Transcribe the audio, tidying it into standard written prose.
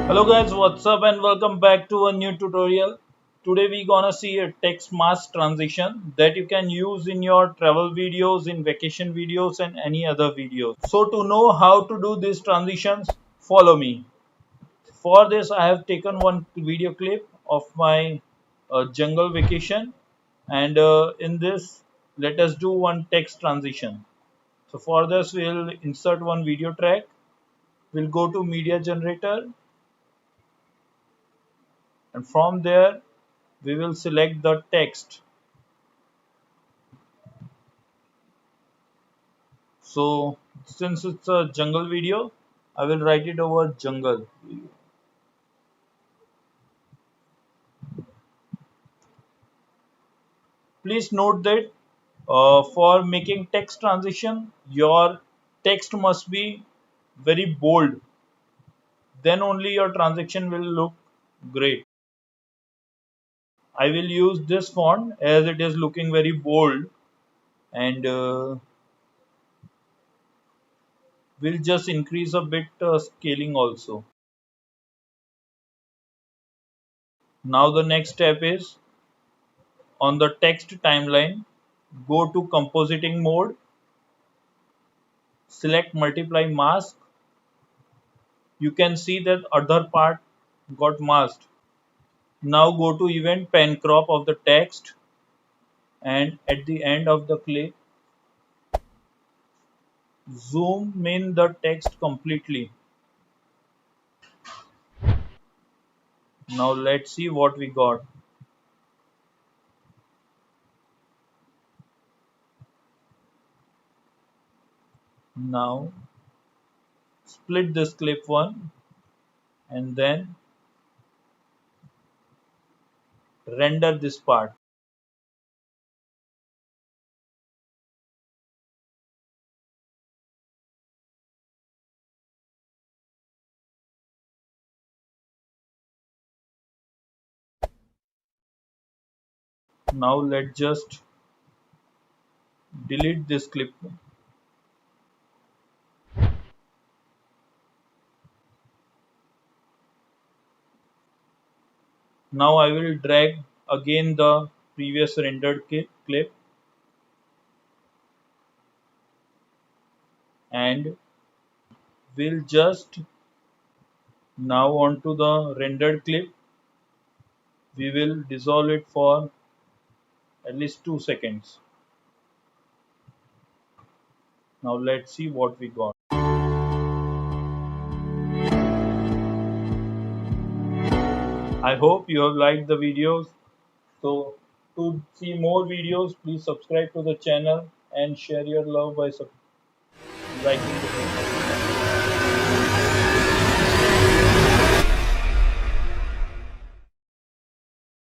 Hello guys, what's up and welcome back to a new tutorial. Today we gonna see a text mask transition that you can use in your travel videos, in vacation videos and any other videos. So to know how to do these transitions, follow me. For this I have taken one video clip of my jungle vacation and in this let us do one text transition. So for this we'll insert one video track. We'll go to media generator and from there we will select the text. So since it's a jungle video, I will write it over jungle. Please note that for making text transition, your text must be very bold. Then only your transition will look great. I will use this font as it is looking very bold and will just increase a bit scaling also. Now the next step is on the text timeline, go to compositing mode, select multiply mask. You can see that other part got masked. Now go to event pen crop of the text and at the end of the clip, zoom in the text completely. Now let's see what we got. Now split this clip one and then render this part. Now let's just delete this clip. Now I will drag again the previous rendered clip and will just now onto the rendered clip. We will dissolve it for at least 2 seconds. Now let's see what we got. I hope you have liked the videos. So to see more videos, please subscribe to the channel and share your love by liking the video.